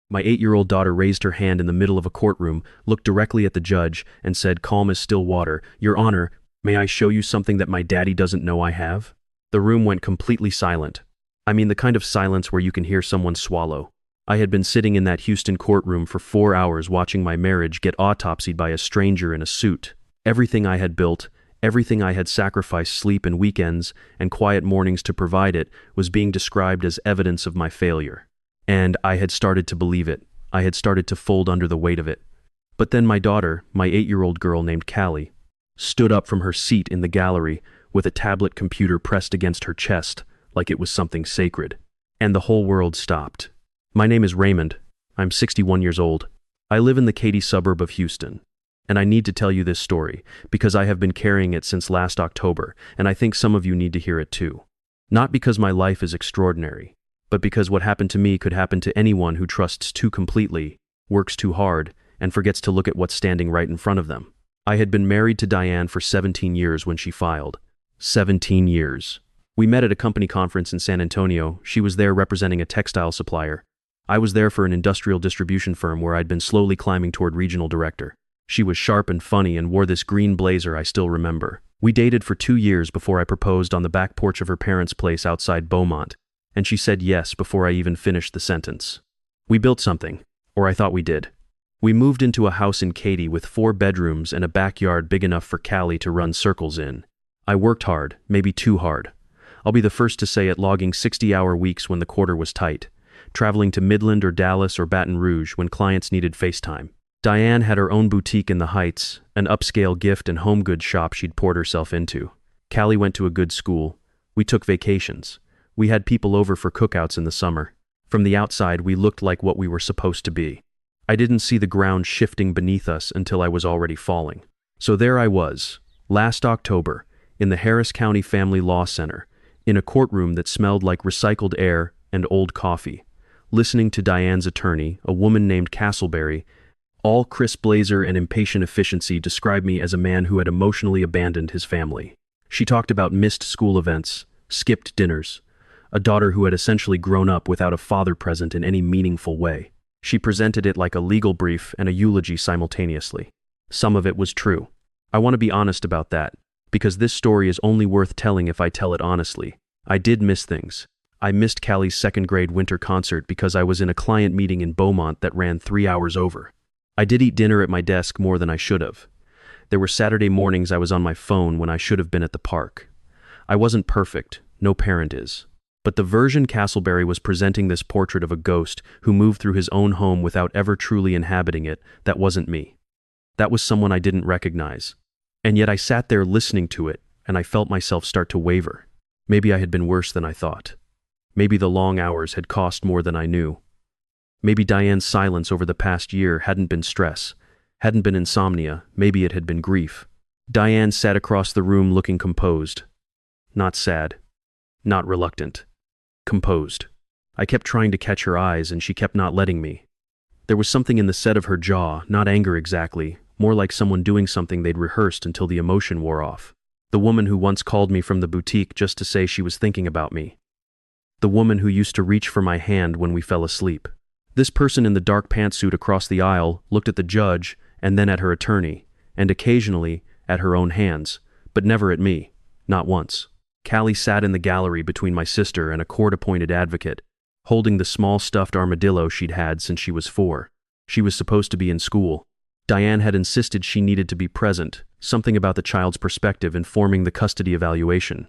My 8-year-old daughter raised her hand in the middle of a courtroom, looked directly at the judge, and said, calm as still water, "Your Honor, may I show you something that my daddy doesn't know I have?" The room went completely silent. I mean the kind of silence where you can hear someone swallow. I had been sitting in that Houston courtroom for 4 hours watching my marriage get autopsied by a stranger in a suit. Everything I had built, everything I had sacrificed sleep and weekends and quiet mornings to provide it, was being described as evidence of my failure. And I had started to believe it. I had started to fold under the weight of it. But then my daughter, my 8-year-old girl named Callie, stood up from her seat in the gallery with a tablet computer pressed against her chest like it was something sacred. And the whole world stopped. My name is Raymond. I'm 61 years old. I live in the Katy suburb of Houston. And I need to tell you this story because I have been carrying it since last October, and I think some of you need to hear it too. Not because my life is extraordinary, but because what happened to me could happen to anyone who trusts too completely, works too hard, and forgets to look at what's standing right in front of them. I had been married to Diane for 17 years when she filed. 17 years. We met at a company conference in San Antonio. She was there representing a textile supplier. I was there for an industrial distribution firm where I'd been slowly climbing toward regional director. She was sharp and funny and wore this green blazer I still remember. We dated for 2 years before I proposed on the back porch of her parents' place outside Beaumont, and she said yes before I even finished the sentence. We built something, or I thought we did. We moved into a house in Katy with 4 bedrooms and a backyard big enough for Callie to run circles in. I worked hard, maybe too hard. I'll be the first to say it, logging 60-hour weeks when the quarter was tight, traveling to Midland or Dallas or Baton Rouge when clients needed FaceTime. Diane had her own boutique in the Heights, an upscale gift and home goods shop she'd poured herself into. Callie went to a good school. We took vacations. We had people over for cookouts in the summer. From the outside, we looked like what we were supposed to be. I didn't see the ground shifting beneath us until I was already falling. So there I was, last October, in the Harris County Family Law Center, in a courtroom that smelled like recycled air and old coffee, listening to Diane's attorney, a woman named Castleberry. All crisp blazer and impatient efficiency described me as a man who had emotionally abandoned his family. She talked about missed school events, skipped dinners, a daughter who had essentially grown up without a father present in any meaningful way. She presented it like a legal brief and a eulogy simultaneously. Some of it was true. I want to be honest about that, because this story is only worth telling if I tell it honestly. I did miss things. I missed Callie's 2nd grade winter concert because I was in a client meeting in Beaumont that ran 3 hours over. I did eat dinner at my desk more than I should have. There were Saturday mornings I was on my phone when I should have been at the park. I wasn't perfect, no parent is. But the version Castleberry was presenting this portrait of a ghost who moved through his own home without ever truly inhabiting it, that wasn't me. That was someone I didn't recognize. And yet I sat there listening to it, and I felt myself start to waver. Maybe I had been worse than I thought. Maybe the long hours had cost more than I knew. Maybe Diane's silence over the past year hadn't been stress, hadn't been insomnia, maybe it had been grief. Diane sat across the room looking composed. Not sad. Not reluctant. Composed. I kept trying to catch her eyes and she kept not letting me. There was something in the set of her jaw, not anger exactly, more like someone doing something they'd rehearsed until the emotion wore off. The woman who once called me from the boutique just to say she was thinking about me. The woman who used to reach for my hand when we fell asleep. This person in the dark pantsuit across the aisle looked at the judge and then at her attorney, and occasionally at her own hands, but never at me, not once. Callie sat in the gallery between my sister and a court-appointed advocate, holding the small stuffed armadillo she'd had since she was 4. She was supposed to be in school. Diane had insisted she needed to be present, something about the child's perspective informing the custody evaluation.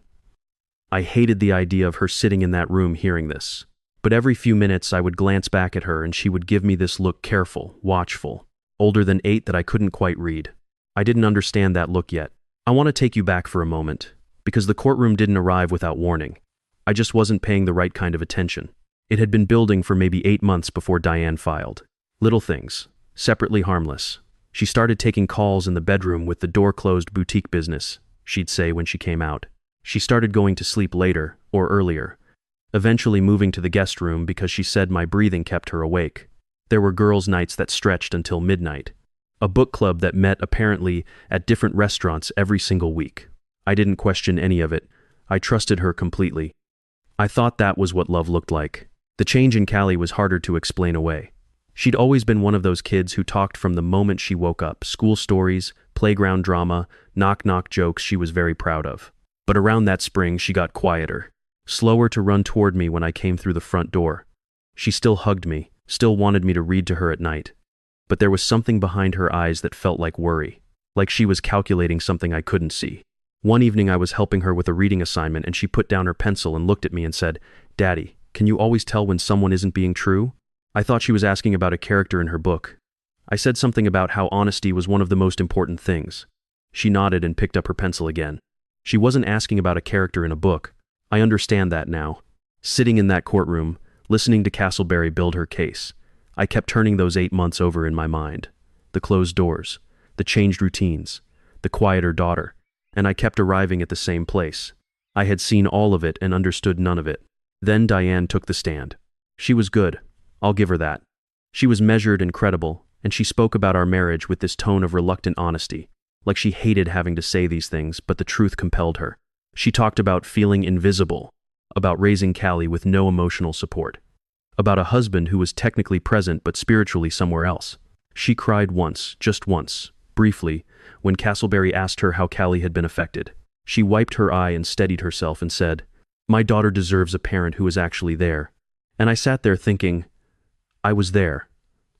I hated the idea of her sitting in that room hearing this. But every few minutes I would glance back at her and she would give me this look, careful, watchful, older than 8, that I couldn't quite read. I didn't understand that look yet. I want to take you back for a moment, because the courtroom didn't arrive without warning. I just wasn't paying the right kind of attention. It had been building for maybe 8 months before Diane filed. Little things, separately harmless. She started taking calls in the bedroom with the door-closed boutique business, she'd say when she came out. She started going to sleep later, or earlier, eventually moving to the guest room because she said my breathing kept her awake. There were girls' nights that stretched until midnight. A book club that met, apparently, at different restaurants every single week. I didn't question any of it. I trusted her completely. I thought that was what love looked like. The change in Callie was harder to explain away. She'd always been one of those kids who talked from the moment she woke up, school stories, playground drama, knock-knock jokes she was very proud of. But around that spring, she got quieter, slower to run toward me when I came through the front door. She still hugged me, still wanted me to read to her at night. But there was something behind her eyes that felt like worry, like she was calculating something I couldn't see. One evening I was helping her with a reading assignment and she put down her pencil and looked at me and said, "Daddy, can you always tell when someone isn't being true?" I thought she was asking about a character in her book. I said something about how honesty was one of the most important things. She nodded and picked up her pencil again. She wasn't asking about a character in a book. I understand that now. Sitting in that courtroom, listening to Castleberry build her case, I kept turning those 8 months over in my mind. The closed doors, the changed routines, the quieter daughter, and I kept arriving at the same place. I had seen all of it and understood none of it. Then Diane took the stand. She was good. I'll give her that. She was measured and credible, and she spoke about our marriage with this tone of reluctant honesty, like she hated having to say these things, but the truth compelled her. She talked about feeling invisible, about raising Callie with no emotional support, about a husband who was technically present but spiritually somewhere else. She cried once, just once, briefly, when Castleberry asked her how Callie had been affected. She wiped her eye and steadied herself and said, "My daughter deserves a parent who is actually there." And I sat there thinking, I was there.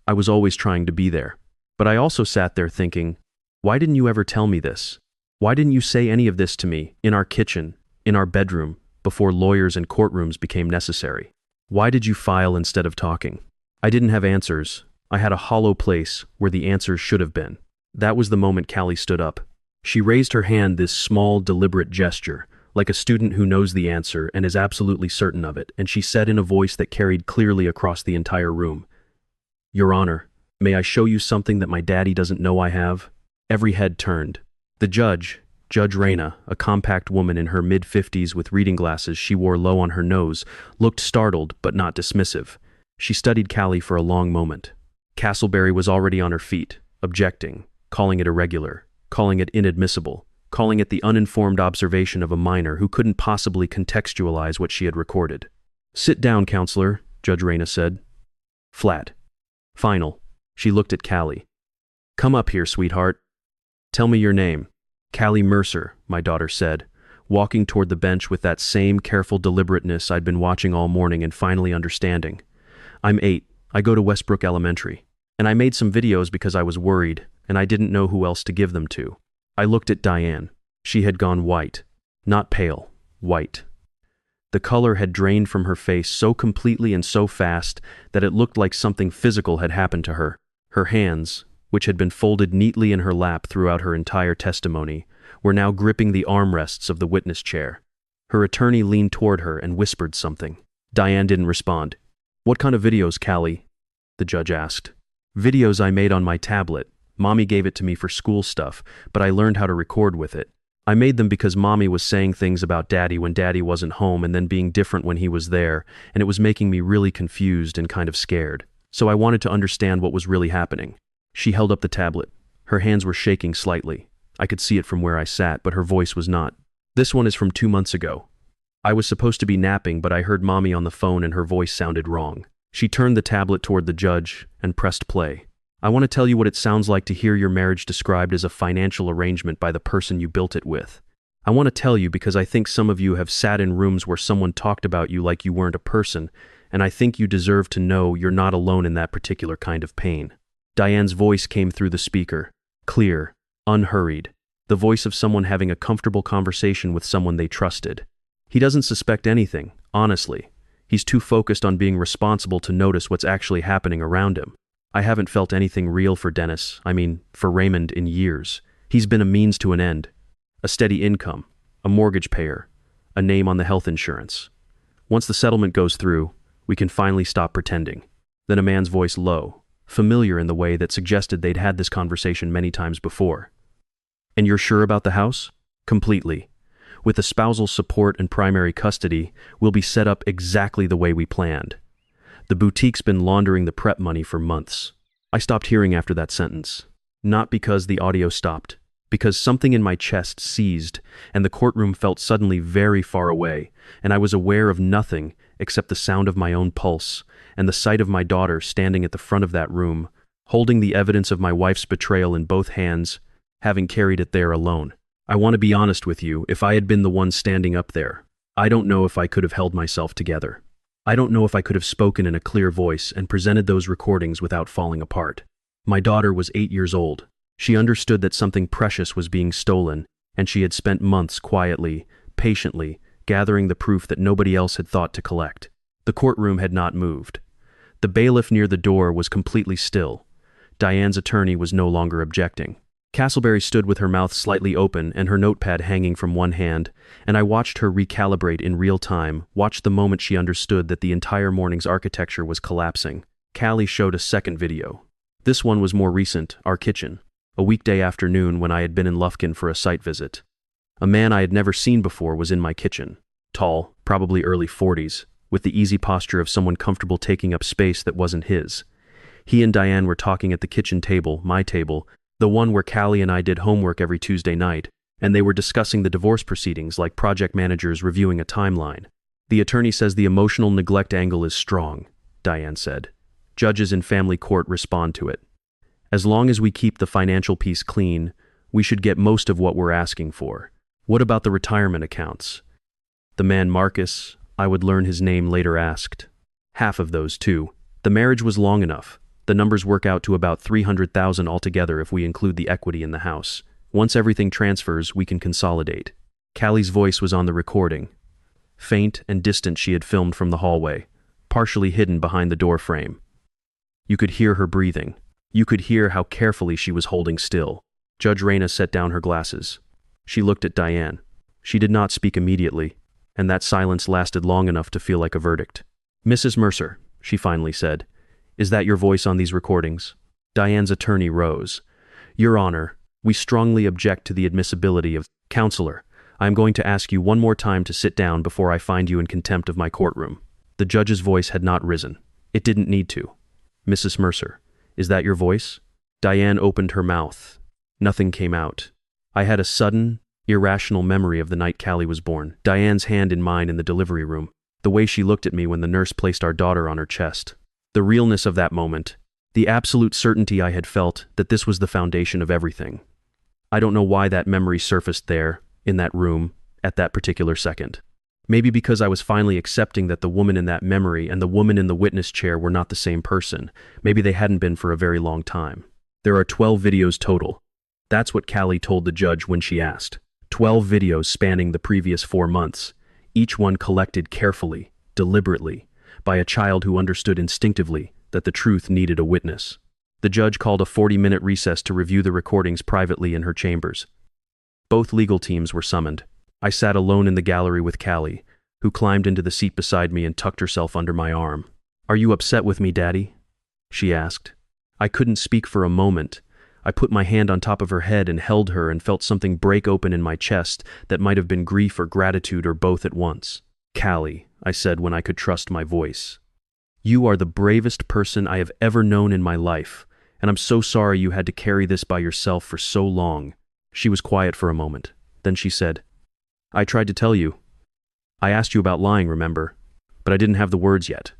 I was always trying to be there. But I also sat there thinking, why didn't you ever tell me this? Why didn't you say any of this to me, in our kitchen, in our bedroom, before lawyers and courtrooms became necessary? Why did you file instead of talking? I didn't have answers. I had a hollow place where the answers should have been. That was the moment Callie stood up. She raised her hand, this small, deliberate gesture, like a student who knows the answer and is absolutely certain of it, and she said in a voice that carried clearly across the entire room, "Your Honor, may I show you something that my daddy doesn't know I have?" Every head turned. The judge, Judge Raina, a compact woman in her mid-50s with reading glasses she wore low on her nose, looked startled but not dismissive. She studied Callie for a long moment. Castleberry was already on her feet, objecting, calling it irregular, calling it inadmissible, calling it the uninformed observation of a minor who couldn't possibly contextualize what she had recorded. "Sit down, counselor," Judge Raina said. Flat. Final. She looked at Callie. "Come up here, sweetheart. Tell me your name." "Callie Mercer," my daughter said, walking toward the bench with that same careful deliberateness I'd been watching all morning and finally understanding. "I'm 8. I go to Westbrook Elementary. And I made some videos because I was worried, and I didn't know who else to give them to." I looked at Diane. She had gone white. Not pale, white. The color had drained from her face so completely and so fast that it looked like something physical had happened to her. Her hands, which had been folded neatly in her lap throughout her entire testimony, were now gripping the armrests of the witness chair. Her attorney leaned toward her and whispered something. Diane didn't respond. "What kind of videos, Callie?" the judge asked. "Videos I made on my tablet. Mommy gave it to me for school stuff, but I learned how to record with it. I made them because Mommy was saying things about Daddy when Daddy wasn't home and then being different when he was there, and it was making me really confused and kind of scared. So I wanted to understand what was really happening." She held up the tablet. Her hands were shaking slightly. I could see it from where I sat, but her voice was not. "This one is from 2 months ago. I was supposed to be napping, but I heard Mommy on the phone and her voice sounded wrong." She turned the tablet toward the judge and pressed play. "I want to tell you what it sounds like to hear your marriage described as a financial arrangement by the person you built it with. I want to tell you because I think some of you have sat in rooms where someone talked about you like you weren't a person, and I think you deserve to know you're not alone in that particular kind of pain." Diane's voice came through the speaker, clear, unhurried, the voice of someone having a comfortable conversation with someone they trusted. "He doesn't suspect anything, honestly. He's too focused on being responsible to notice what's actually happening around him. I haven't felt anything real for for Raymond in years. He's been a means to an end. A steady income, a mortgage payer, a name on the health insurance. Once the settlement goes through, we can finally stop pretending." Then a man's voice, low, familiar in the way that suggested they'd had this conversation many times before. "And you're sure about the house?" "Completely. With the spousal support and primary custody, we'll be set up exactly the way we planned. The boutique's been laundering the prep money for months." I stopped hearing after that sentence. Not because the audio stopped, because something in my chest seized, and the courtroom felt suddenly very far away, and I was aware of nothing except the sound of my own pulse, and the sight of my daughter standing at the front of that room, holding the evidence of my wife's betrayal in both hands, having carried it there alone. I want to be honest with you, if I had been the one standing up there, I don't know if I could have held myself together. I don't know if I could have spoken in a clear voice and presented those recordings without falling apart. My daughter was 8 years old. She understood that something precious was being stolen, and she had spent months quietly, patiently, gathering the proof that nobody else had thought to collect. The courtroom had not moved. The bailiff near the door was completely still. Diane's attorney was no longer objecting. Castleberry stood with her mouth slightly open and her notepad hanging from one hand, and I watched her recalibrate in real time, watched the moment she understood that the entire morning's architecture was collapsing. Callie showed a second video. This one was more recent, our kitchen. A weekday afternoon when I had been in Lufkin for a site visit. A man I had never seen before was in my kitchen. Tall, probably early 40s, with the easy posture of someone comfortable taking up space that wasn't his. He and Diane were talking at the kitchen table, my table, the one where Callie and I did homework every Tuesday night, and they were discussing the divorce proceedings like project managers reviewing a timeline. The attorney says the emotional neglect angle is strong, Diane said. Judges in family court respond to it. As long as we keep the financial piece clean, we should get most of what we're asking for. What about the retirement accounts? The man Marcus, I would learn his name later, asked. Half of those too. The marriage was long enough. The numbers work out to about $300,000 altogether if we include the equity in the house. Once everything transfers, we can consolidate. Callie's voice was on the recording. Faint and distant, she had filmed from the hallway, partially hidden behind the door frame. You could hear her breathing. You could hear how carefully she was holding still. Judge Raina set down her glasses. She looked at Diane. She did not speak immediately, and that silence lasted long enough to feel like a verdict. Mrs. Mercer, she finally said, is that your voice on these recordings? Diane's attorney rose. Your Honor, we strongly object to the admissibility of... Counselor, I am going to ask you one more time to sit down before I find you in contempt of my courtroom. The judge's voice had not risen. It didn't need to. Mrs. Mercer, is that your voice? Diane opened her mouth. Nothing came out. I had a sudden, irrational memory of the night Callie was born. Diane's hand in mine in the delivery room. The way she looked at me when the nurse placed our daughter on her chest. The realness of that moment. The absolute certainty I had felt that this was the foundation of everything. I don't know why that memory surfaced there, in that room, at that particular second. Maybe because I was finally accepting that the woman in that memory and the woman in the witness chair were not the same person. Maybe they hadn't been for a very long time. There are 12 videos total. That's what Callie told the judge when she asked. 12 videos spanning the previous 4 months, each one collected carefully, deliberately, by a child who understood instinctively that the truth needed a witness. The judge called a 40-minute recess to review the recordings privately in her chambers. Both legal teams were summoned. I sat alone in the gallery with Callie, who climbed into the seat beside me and tucked herself under my arm. Are you upset with me, Daddy? She asked. I couldn't speak for a moment. I put my hand on top of her head and held her and felt something break open in my chest that might have been grief or gratitude or both at once. Callie, I said when I could trust my voice. You are the bravest person I have ever known in my life, and I'm so sorry you had to carry this by yourself for so long. She was quiet for a moment. Then she said, I tried to tell you. I asked you about lying, remember? But I didn't have the words yet.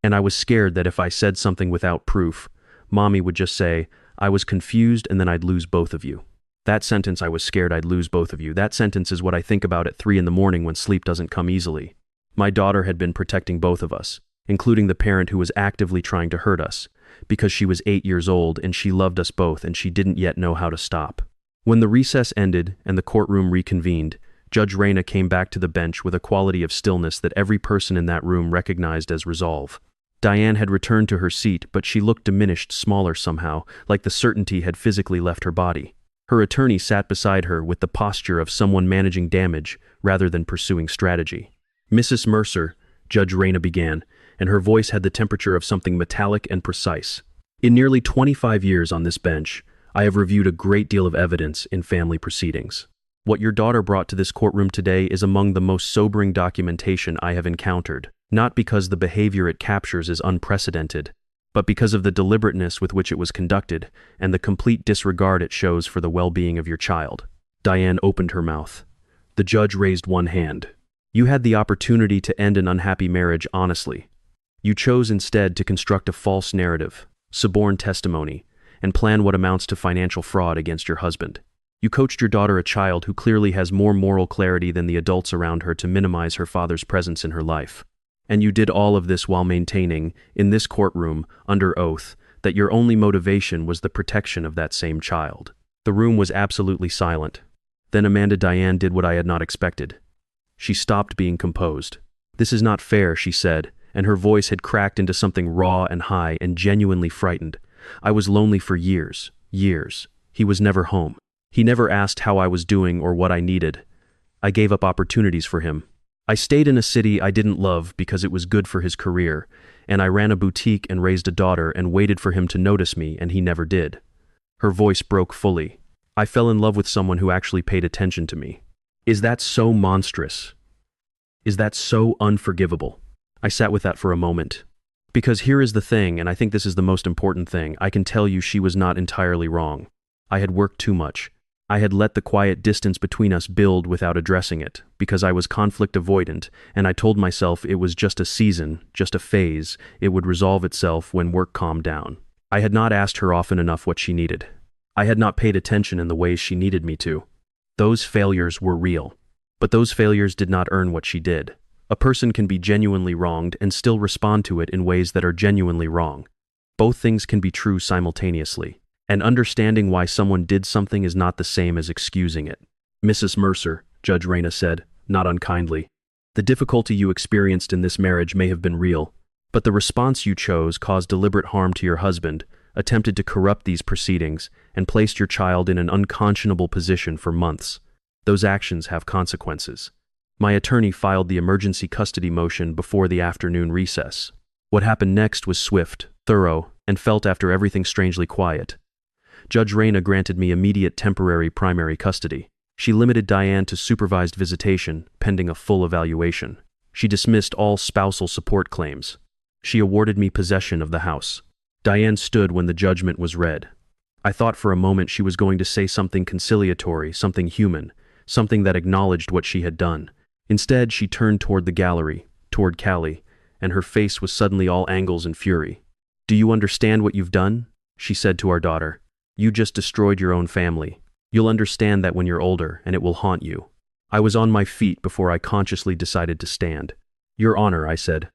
And I was scared that if I said something without proof, Mommy would just say, I was confused and then I'd lose both of you. That sentence, I was scared I'd lose both of you, that sentence is what I think about at 3 in the morning when sleep doesn't come easily. My daughter had been protecting both of us, including the parent who was actively trying to hurt us, because she was 8 years old and she loved us both and she didn't yet know how to stop. When the recess ended and the courtroom reconvened, Judge Raina came back to the bench with a quality of stillness that every person in that room recognized as resolve. Diane had returned to her seat, but she looked diminished, smaller somehow, like the certainty had physically left her body. Her attorney sat beside her with the posture of someone managing damage rather than pursuing strategy. Mrs. Mercer, Judge Raina began, and her voice had the temperature of something metallic and precise. In nearly 25 years on this bench, I have reviewed a great deal of evidence in family proceedings. What your daughter brought to this courtroom today is among the most sobering documentation I have encountered, not because the behavior it captures is unprecedented, but because of the deliberateness with which it was conducted and the complete disregard it shows for the well-being of your child. Diane opened her mouth. The judge raised one hand. You had the opportunity to end an unhappy marriage honestly. You chose instead to construct a false narrative, suborn testimony, and plan what amounts to financial fraud against your husband. You coached your daughter, a child who clearly has more moral clarity than the adults around her, to minimize her father's presence in her life. And you did all of this while maintaining, in this courtroom, under oath, that your only motivation was the protection of that same child. The room was absolutely silent. Then Diane did what I had not expected. She stopped being composed. "This is not fair," she said, and her voice had cracked into something raw and high and genuinely frightened. "I was lonely for years. He was never home. He never asked how I was doing or what I needed. I gave up opportunities for him. I stayed in a city I didn't love because it was good for his career, and I ran a boutique and raised a daughter and waited for him to notice me, and he never did." Her voice broke fully. "I fell in love with someone who actually paid attention to me. Is that so monstrous? Is that so unforgivable?" I sat with that for a moment. Because here is the thing, and I think this is the most important thing, I can tell you she was not entirely wrong. I had worked too much. I had let the quiet distance between us build without addressing it, because I was conflict avoidant, and I told myself it was just a season, just a phase, it would resolve itself when work calmed down. I had not asked her often enough what she needed. I had not paid attention in the ways she needed me to. Those failures were real. But those failures did not earn what she did. A person can be genuinely wronged and still respond to it in ways that are genuinely wrong. Both things can be true simultaneously. And understanding why someone did something is not the same as excusing it. "Mrs. Mercer," Judge Raina said, not unkindly, "the difficulty you experienced in this marriage may have been real, but the response you chose caused deliberate harm to your husband, attempted to corrupt these proceedings, and placed your child in an unconscionable position for months. Those actions have consequences." My attorney filed the emergency custody motion before the afternoon recess. What happened next was swift, thorough, and felt after everything strangely quiet. Judge Raina granted me immediate temporary primary custody. She limited Diane to supervised visitation, pending a full evaluation. She dismissed all spousal support claims. She awarded me possession of the house. Diane stood when the judgment was read. I thought for a moment she was going to say something conciliatory, something human, something that acknowledged what she had done. Instead, she turned toward the gallery, toward Callie, and her face was suddenly all angles and fury. "Do you understand what you've done?" she said to our daughter. "You just destroyed your own family. You'll understand that when you're older, and it will haunt you." I was on my feet before I consciously decided to stand. "Your Honor," I said,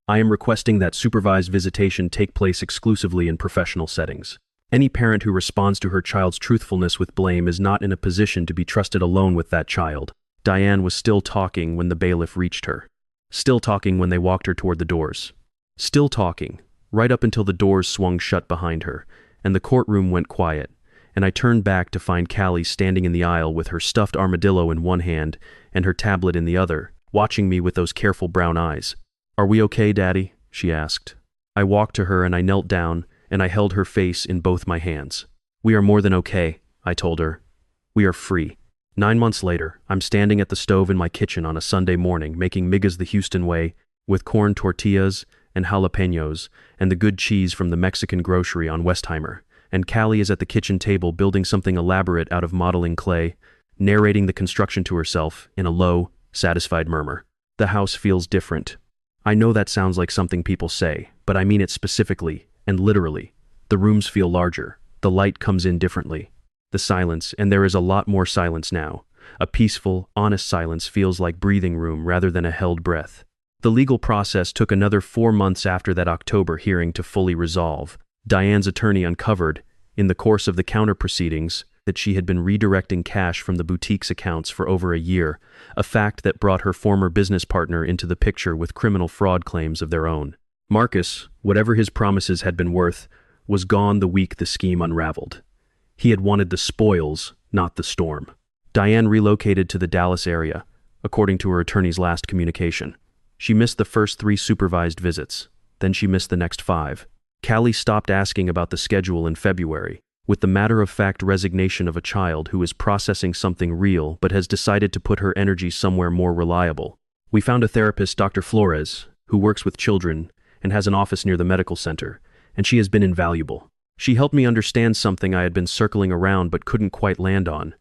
"I am requesting that supervised visitation take place exclusively in professional settings. Any parent who responds to her child's truthfulness with blame is not in a position to be trusted alone with that child." Diane was still talking when the bailiff reached her. Still talking when they walked her toward the doors. Still talking, right up until the doors swung shut behind her, and the courtroom went quiet, and I turned back to find Callie standing in the aisle with her stuffed armadillo in one hand and her tablet in the other, watching me with those careful brown eyes. "Are we okay, Daddy?" she asked. I walked to her and I knelt down, and I held her face in both my hands. "We are more than okay," I told her. "We are free." 9 months later, I'm standing at the stove in my kitchen on a Sunday morning making migas the Houston way, with corn tortillas and jalapenos, and the good cheese from the Mexican grocery on Westheimer, and Callie is at the kitchen table building something elaborate out of modeling clay, narrating the construction to herself in a low, satisfied murmur. The house feels different. I know that sounds like something people say, but I mean it specifically and literally. The rooms feel larger. The light comes in differently. The silence, and there is a lot more silence now. A peaceful, honest silence feels like breathing room rather than a held breath. The legal process took another 4 months after that October hearing to fully resolve. Diane's attorney uncovered, in the course of the counter proceedings, that she had been redirecting cash from the boutique's accounts for over a year, a fact that brought her former business partner into the picture with criminal fraud claims of their own. Marcus, whatever his promises had been worth, was gone the week the scheme unraveled. He had wanted the spoils, not the storm. Diane relocated to the Dallas area, according to her attorney's last communication. She missed the first 3 supervised visits. Then she missed the next 5. Callie stopped asking about the schedule in February, with the matter-of-fact resignation of a child who is processing something real but has decided to put her energy somewhere more reliable. We found a therapist, Dr. Flores, who works with children and has an office near the medical center, and she has been invaluable. She helped me understand something I had been circling around but couldn't quite land on.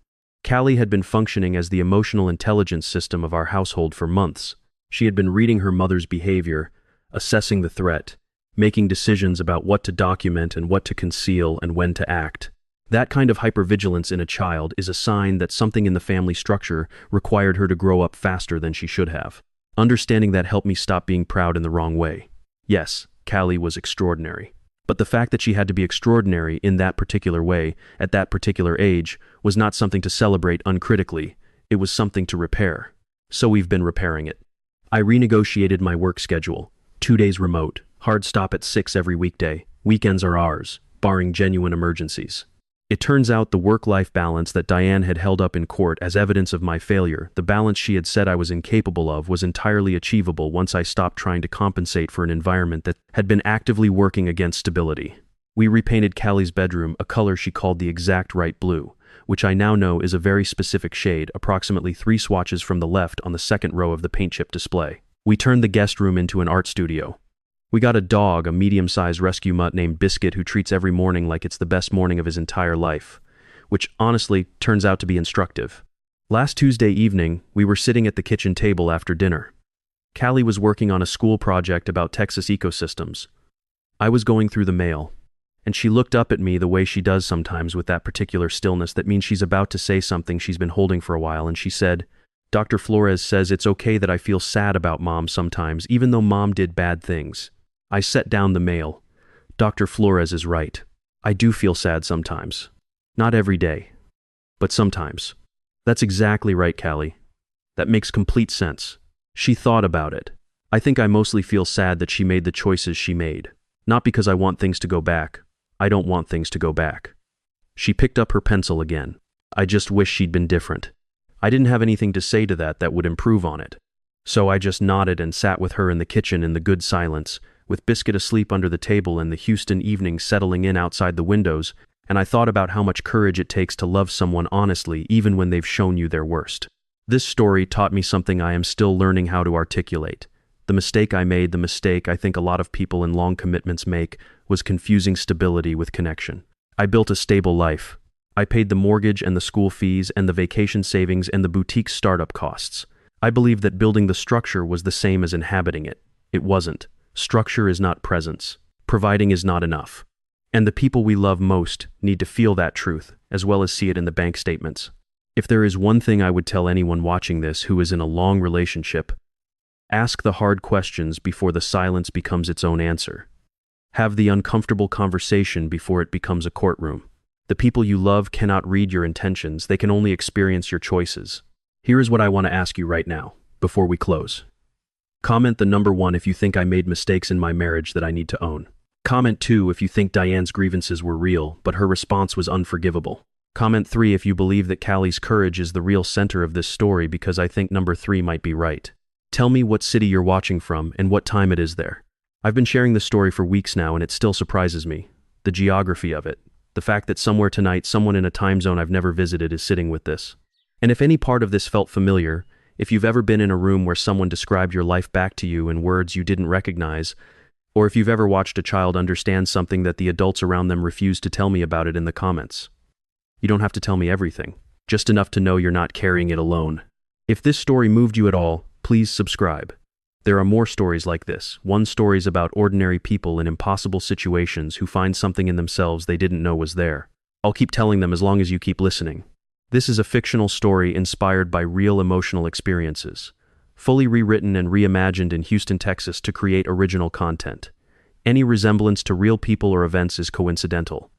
Callie had been functioning as the emotional intelligence system of our household for months. She had been reading her mother's behavior, assessing the threat, making decisions about what to document and what to conceal and when to act. That kind of hypervigilance in a child is a sign that something in the family structure required her to grow up faster than she should have. Understanding that helped me stop being proud in the wrong way. Yes, Callie was extraordinary. But the fact that she had to be extraordinary in that particular way, at that particular age, was not something to celebrate uncritically. It was something to repair. So we've been repairing it. I renegotiated my work schedule. 2 days remote, hard stop at 6 every weekday. Weekends are ours, barring genuine emergencies. It turns out the work-life balance that Diane had held up in court as evidence of my failure, the balance she had said I was incapable of, was entirely achievable once I stopped trying to compensate for an environment that had been actively working against stability. We repainted Callie's bedroom a color she called the exact right blue, which I now know is a very specific shade, approximately 3 swatches from the left on the second row of the paint chip display. We turned the guest room into an art studio. We got a dog, a medium-sized rescue mutt named Biscuit, who treats every morning like it's the best morning of his entire life, which honestly turns out to be instructive. Last Tuesday evening, we were sitting at the kitchen table after dinner. Callie was working on a school project about Texas ecosystems. I was going through the mail, and she looked up at me the way she does sometimes, with that particular stillness that means she's about to say something she's been holding for a while, and she said, "Dr. Flores says it's okay that I feel sad about Mom sometimes, even though Mom did bad things." I set down the mail. Dr. Flores is right. I do feel sad sometimes. Not every day, but sometimes. That's exactly right, Callie. That makes complete sense. She thought about it. I think I mostly feel sad that she made the choices she made. Not because I want things to go back. I don't want things to go back. She picked up her pencil again. I just wish she'd been different. I didn't have anything to say to that would improve on it. So I just nodded and sat with her in the kitchen in the good silence, with Biscuit asleep under the table and the Houston evening settling in outside the windows, and I thought about how much courage it takes to love someone honestly even when they've shown you their worst. This story taught me something I am still learning how to articulate. The mistake I made, the mistake I think a lot of people in long commitments make, was confusing stability with connection. I built a stable life. I paid the mortgage and the school fees and the vacation savings and the boutique startup costs. I believed that building the structure was the same as inhabiting it. It wasn't. Structure is not presence. Providing is not enough. And the people we love most need to feel that truth, as well as see it in the bank statements. If there is one thing I would tell anyone watching this who is in a long relationship, ask the hard questions before the silence becomes its own answer. Have the uncomfortable conversation before it becomes a courtroom. The people you love cannot read your intentions, they can only experience your choices. Here is what I want to ask you right now, before we close. Comment the number 1 if you think I made mistakes in my marriage that I need to own. Comment 2 if you think Diane's grievances were real, but her response was unforgivable. Comment 3 if you believe that Callie's courage is the real center of this story, because I think number 3 might be right. Tell me what city you're watching from and what time it is there. I've been sharing this story for weeks now and it still surprises me. The geography of it. The fact that somewhere tonight someone in a time zone I've never visited is sitting with this. And if any part of this felt familiar, if you've ever been in a room where someone described your life back to you in words you didn't recognize, or if you've ever watched a child understand something that the adults around them refused to tell me about it in the comments. You don't have to tell me everything, just enough to know you're not carrying it alone. If this story moved you at all, please subscribe. There are more stories like this. One story's about ordinary people in impossible situations who find something in themselves they didn't know was there. I'll keep telling them as long as you keep listening. This is a fictional story inspired by real emotional experiences, fully rewritten and reimagined in Houston, Texas to create original content. Any resemblance to real people or events is coincidental.